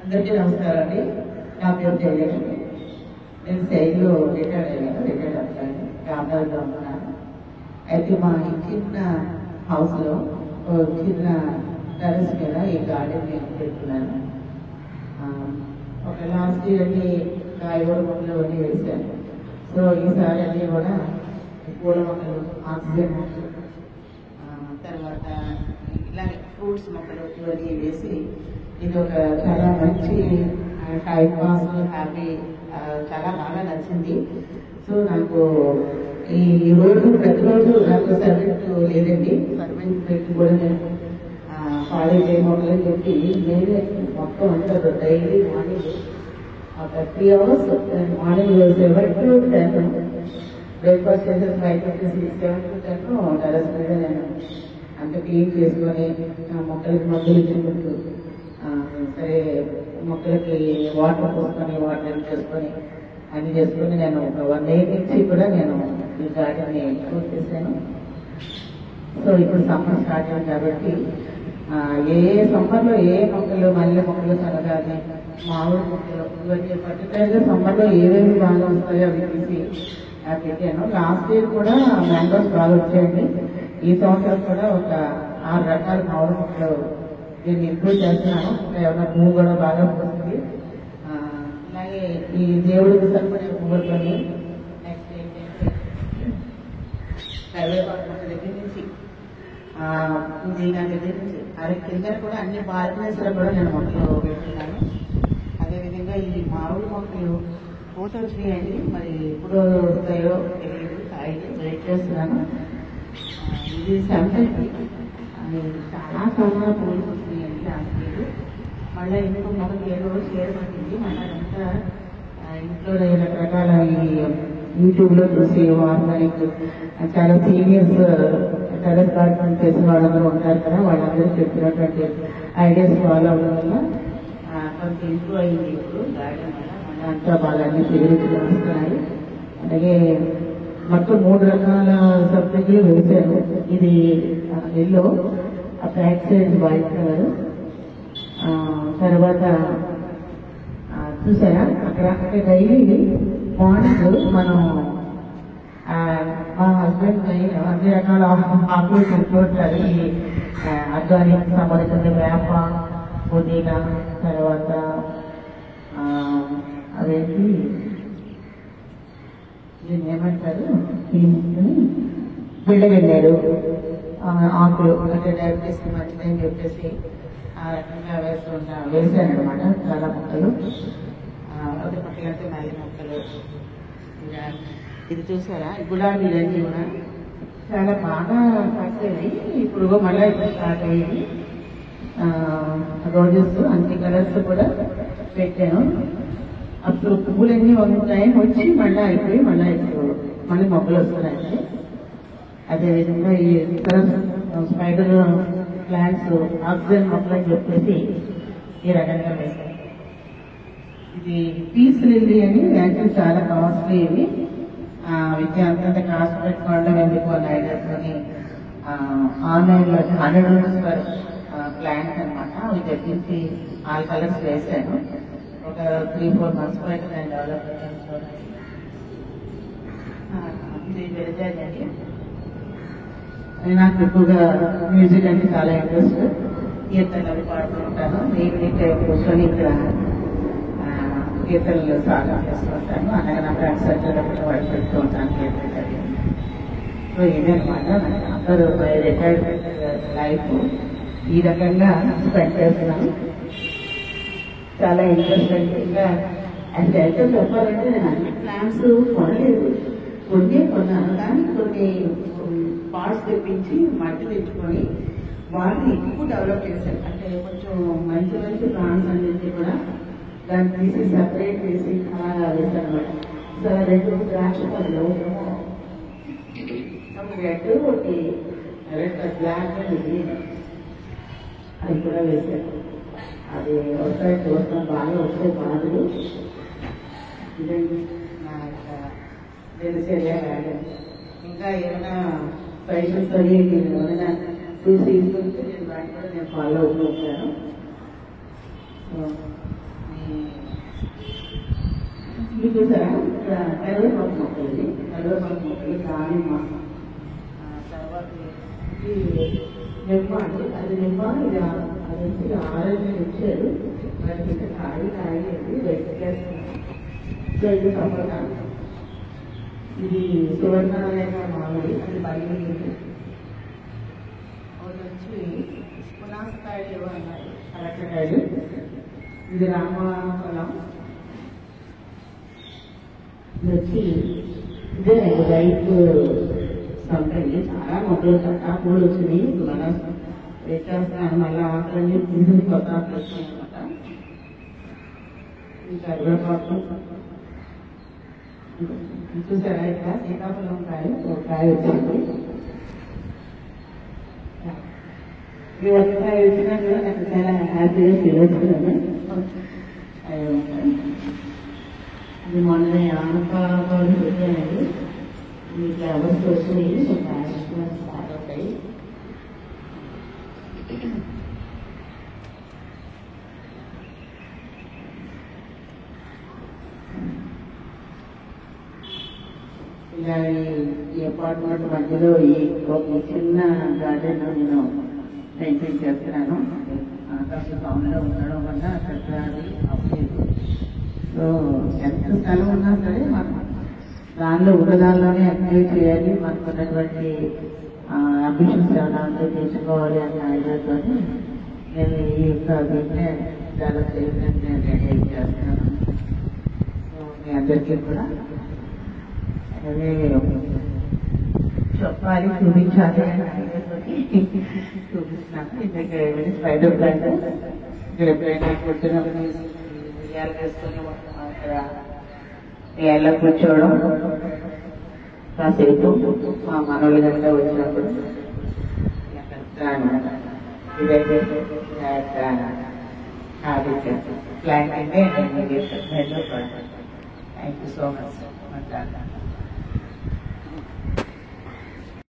అందరికీ నమస్కారం అండి. నా పేరు జయలక్ష్మి. నేను శైలిలో రిటైర్డ్ అవుతాను. రామనగర్లో ఉన్నాను. అయితే మా చిన్న హౌస్లో చిన్న టెరెస్ మీద ఈ గార్డెన్ నేను పెట్టుకున్నాను. ఒక లాస్ట్ ఇయర్ అన్ని కాయగూర మొక్కలు అన్నీ వేశాను. సో ఈసారి అన్నీ కూడా పూల మొక్కలు, ఆక్సిజన్ మొక్కలు, తర్వాత ఇలాగే ఫ్రూట్స్ మొక్కలు ఇవన్నీ వేసి ఇది ఒక చాలా మంచి టైం పాస్, హ్యాపీ, చాలా బాగా నచ్చింది. సో నాకు ఈ రోజు ప్రతిరోజు నాకు సర్వెంట్ లేదండి. సర్వెంట్ పెట్టి కూడా నేను కాలేజ్ మొక్కలని చెప్పి నేనే మొత్తం అంటారు. డైలీ మార్నింగ్ ఒక 3 hours మార్నింగ్ 7 to 10 బ్రేక్ఫాస్ట్ చేసేసి 5 to 6, 7 to 10 టెరస్ మీద నేను అంత క్లీన్ చేసుకొని మొక్కలకి మందులు ఇచ్చుకుంటూ సరే మొక్కలకి వాటర్ పోసుకొని వాటర్ చేసుకొని అన్ని చేసుకొని నేను ఒక 1 day నుంచి కూడా నేను ఈ గార్డెన్ని పూర్తి చేశాను. సో ఇప్పుడు సమ్మర్ స్టార్ట్ అయింది కాబట్టి ఏ సమ్మర్లో ఏ మొక్కలు, మల్లె మొక్కలు, సరదాని, మామిడి మొక్కలు ఇవన్నీ పర్టికులర్గా సమ్మర్లో ఏవేవి బాగా వస్తాయో అవి తీసి పెట్టాను. లాస్ట్ ఇయర్ కూడా మ్యాంగోస్ బాగా వచ్చాయండి. ఈ సంవత్సరం కూడా ఒక 6 రకాల మామిడి మొక్కలు నేను ఇంప్రూవ్ చేస్తున్నాను. ఏమైనా పువ్వు కూడా బాగా వస్తుంది. అలాగే ఈ దేవుడికి సరిపడే పువ్వులతోని నెక్స్ట్ ఏంటంటే కరివేపాకు మొక్క దగ్గర నుంచి పుదీనా దగ్గర నుంచి కింద కూడా అన్ని బాల్కనీస్ లో కూడా నేను మొక్కలు పెట్టుకున్నాను. అదేవిధంగా ఈ మామిడి మొక్కలు పూత వచ్చినాయండి. మరి ఎప్పుడు వస్తాయో తెలియదు. కాయలు వెయిట్ చేస్తున్నాను. ఇది సంతకి చాలా చాలా పూలు వస్తున్నాయండి. లాస్ట్ మళ్ళీ ఇంకో మొదలు 7 రోజులు షేర్ పట్టింది. మళ్ళీ అంతా ఇంట్లో రకరకాల యూట్యూబ్లో చూసి ఆర్గానిక్ చాలా సీనియర్స్ టెరెస్ గార్డెన్ చేసిన వాళ్ళందరూ ఉంటారు కదా, వాళ్ళందరూ చెప్పినటువంటి ఐడియాస్ ఫాలో అవ్వడం వల్ల కొంత ఇంప్రూవ్ అయింది. ఇప్పుడు గార్డెన్ వల్ల మళ్ళీ అంతా బాగా అన్ని ఫెసిలిటీలు వస్తున్నాయి. అలాగే మొత్తం 3 రకాల సబ్జెక్టులు వేశాను. ఇది yellow, back side white colour, తర్వాత చూసారా అక్కడ అంటే డైలీ మార్నింగ్ మనం మా హస్బెండ్ అన్ని రకాల ఆకులు తింటుంటారు. ఈ ఆర్గానిక్ సంబంధించిన వేప, పుదీనా, తర్వాత అదేంటి దీన్ని ఏమంటారు బిళ్ళగెళ్ళాడు ఆకులు అంటే డయాబెటీస్ మంచిదని చెప్పేసి ఆ రకంగా వేసాను అనమాట. చాలా మొక్కలు ఒకటి పక్కలంటే మల్లె మొక్కలు. ఇది చూసారా గులాబీలన్నీ కూడా చాలా బాగా పట్టేవి. ఇప్పుడు మళ్ళీ ఇప్పుడు స్టార్ట్ అయ్యింది. రోజెస్ అన్ని కలర్స్ కూడా పెట్టాను. అప్పుడు పువ్వులన్నీ ఉంటాయి వచ్చి మళ్ళీ అయిపోయి మళ్ళీ మొక్కలు వస్తున్నాయి. అదేవిధంగా ఈ ఇతర స్పైడర్ ప్లాంట్స్, ఆక్సిజన్ మొక్కలు అని చెప్పేసి ఈ రకంగా వేశారు. ఇది పీస్ లిల్లీ అని యాక్చువల్ చాలా కాస్ట్లీ. ఇవి అంత కాస్ట్ పెట్టుకోవడం ఎందుకు అని ఐడియాతోని ఆన్లైన్లో 100 rupees per ప్లాంట్ అనమాట. అవి తెప్పించి ఆల్ కలర్స్ వేసాను. ఒక 3-4 months అయితే నేను డెవలప్ చేస్తాను. ఇది వెళ్తానండి. నాకు ఎక్కువగా మ్యూజిక్ అంటే చాలా ఇంట్రెస్ట్. కీర్తనలు అవి పాడుతూ ఉంటాను. ఈవినింగ్ టైం కూర్చొని ఇక్కడ కీర్తనలు సాధన చేస్తూ ఉంటాను. అలాగే నా ఫ్రెండ్స్ సర్కిల్ వాళ్ళు పెడుతూ ఉంటాను కీర్తనలు. సో ఇదనమాట అందరూ రిటైర్మెంట్ లైఫ్ ఈ రకంగా స్పెండ్ చేస్తున్నాను. చాలా ఇంట్రెస్టింగ్గా అంటే అయితే చెప్పాలంటే నేను అన్ని ప్లాంట్స్ కొనలేదు. కొన్నాను కానీ కొన్ని పార్ట్స్ తెప్పించి మట్టి తెచ్చుకొని వాటిని ఎక్కువ డెవలప్ చేశాను. అంటే కొంచెం మంచి మంచి ప్లాంట్స్ అన్నింటినీ కూడా దాన్ని తీసి సెపరేట్ చేసి అలా వేశాను అనమాట. సో 2 ద్రాక్ష పళ్ళు, రెడ్, ఒకటి రెడ్ బ్లాక్ అండ్ గ్రీన్ అది కూడా వేశాను. అది వస్తాయి చూస్తాం బాగా వస్తాయి బాధలు. ఇదండి నా దినచర్య గార్డెన్. ఇంకా ఏమైనా సజెషన్స్ అడిగి ఏమైనా చూసి నేను వాటి కూడా నేను ఫాలో అవుతూ ఉంటాను. ఇది చూసారా ఇక్కడ కరివేపాకు మొక్కలు, ఇది కరివేపాకు మొక్కలు, దానిమ్మ, తర్వాత ఇది నిమ్మ అండి, అది నిమ్మ, ఇది అది ఆరెంజ్ ఇచ్చారు. మనకి కాయి కాయలేదు సో ఇది సపోర్ట్. ఇది సువర్ణాలయ మామిడి, అది బయలు వచ్చి పునాసకాయలు అన్నారు, కలెక్టకాయలు. ఇది రామఫలం, ఇది వచ్చి ఇదే రైతు సంపండి. చాలా మొక్కలు చక్కగా పూలు వచ్చినాయి. మన వేసేస్తాను మళ్ళీ ఆకులన్నీ పురుగు కొత్త ఆకులు వచ్చినాయి అనమాట. ఈ కరివేపాకు చూసారా, ఇక్కడ సీతాఫలం కాయ, ఒక కాయ వచ్చింది. ఈ వంకాయ వచ్చినా కూడా నాకు చాలా హ్యాపీగా ఫీల్ అవుతున్నాను. ఇది మొన్న ఆనపాలు పెట్టానండి. ఈ ఫ్లవర్స్ వచ్చినాయి, స్టార్ట్ అవుతాయి. ఇలా ఈ అపార్ట్మెంట్ మధ్యలో ఈ చిన్న గార్డెన్ నేను మెయింటైన్ చేస్తున్నాను. ఆకాశం టౌన్లో ఉండడం వల్ల పెద్ద అవ్వలేదు. సో ఎంత స్థలం ఉన్నా సరే మనం దానిలో ఉన్నదానిలోనే ఎంజాయ్ చేయాలి. మనకు ఉన్నటువంటి అంబిషన్స్ ఏమైనా ఉంటే తీసుకోవాలి అనే ఐడియాతో నేను ఈ యొక్క దీన్నే డెవలప్ చేయడానికి నేను ఎంజాయ్ చేస్తున్నాను. సో మీ అందరికీ కూడా అదే చెప్పాలి, చూపించాలి చూపిస్తున్నాను. ఇందుకే స్పైడర్ ప్లాంట్ ఇక్కడ ఎప్పుడైనా కూర్చున్నప్పుడు ఉయ్యాలు వేసుకుని అక్కడ ఉయ్యాల్లో కూర్చోవడం, కాసేపు మా మనోళ్ళ దగ్గర వచ్చినప్పుడు ఇదైతే ప్లాంట్ అంటే థ్యాంక్ యూ సో మచ్.